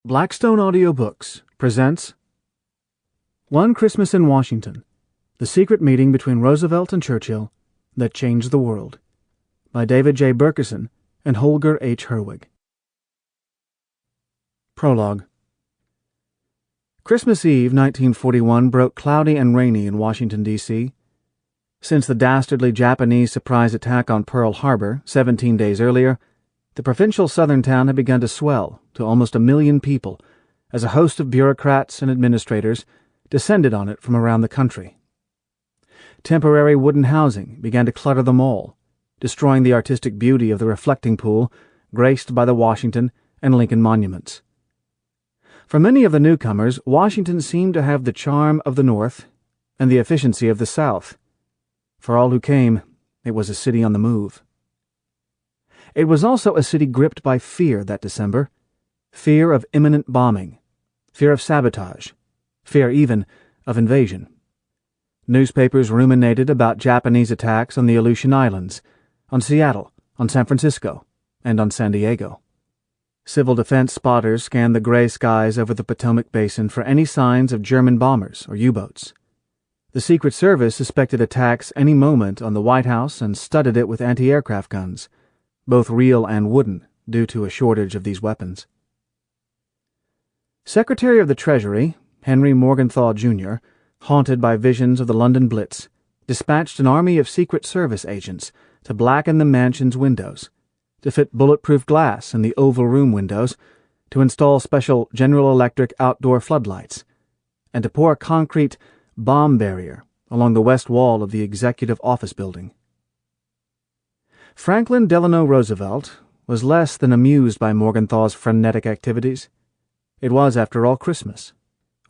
Blackstone Audiobooks presents One Christmas in Washington, The Secret Meeting Between Roosevelt and Churchill That Changed the World, by David J. Bercuson and Holger H. Herwig. Prologue. Christmas Eve, 1941, broke cloudy and rainy in Washington, D.C. Since the dastardly Japanese surprise attack on Pearl Harbor 17 days earlier, the provincial southern town had begun to swell to almost 1 million people as a host of bureaucrats and administrators descended on it from around the country. Temporary wooden housing began to clutter the mall, destroying the artistic beauty of the reflecting pool graced by the Washington and Lincoln monuments. For many of the newcomers, Washington seemed to have the charm of the North and the efficiency of the South. For all who came, it was a city on the move. It was also a city gripped by fear that December, fear of imminent bombing, fear of sabotage, fear even of invasion. Newspapers ruminated about Japanese attacks on the Aleutian Islands, on Seattle, on San Francisco, and on San Diego. Civil defense spotters scanned the gray skies over the Potomac Basin for any signs of German bombers or U-boats. The Secret Service suspected attacks any moment on the White House and studded it with anti-aircraft guns, both real and wooden, due to a shortage of these weapons. Secretary of the Treasury, Henry Morgenthau, Jr., haunted by visions of the London Blitz, dispatched an army of Secret Service agents to blacken the mansion's windows, to fit bulletproof glass in the Oval Room windows, to install special General Electric outdoor floodlights, and to pour a concrete bomb barrier along the west wall of the Executive Office Building. Franklin Delano Roosevelt was less than amused by Morgenthau's frenetic activities. It was, after all, Christmas.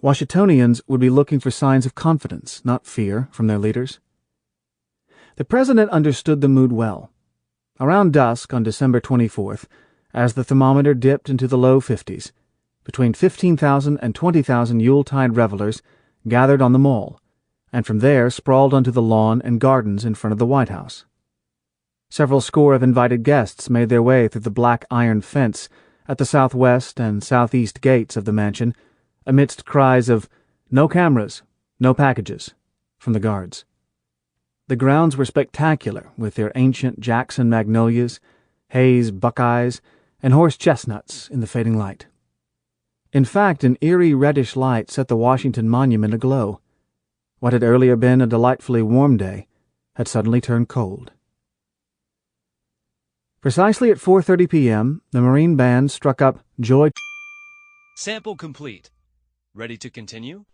Washingtonians would be looking for signs of confidence, not fear, from their leaders. The president understood the mood well. Around dusk on December 24th, as the thermometer dipped into the low 50s, between 15,000 and 20,000 Yuletide revelers gathered on the Mall, and from there sprawled onto the lawn and gardens in front of the White House. Several score of invited guests made their way through the black iron fence at the southwest and southeast gates of the mansion, amidst cries of "No cameras, no packages" from the guards. The grounds were spectacular, with their ancient Jackson magnolias, Hayes buckeyes, and horse chestnuts in the fading light. In fact, an eerie reddish light set the Washington Monument aglow. What had earlier been a delightfully warm day had suddenly turned cold. Precisely at 4:30 p.m., the Marine Band struck up Joy. Sample complete. Ready to continue?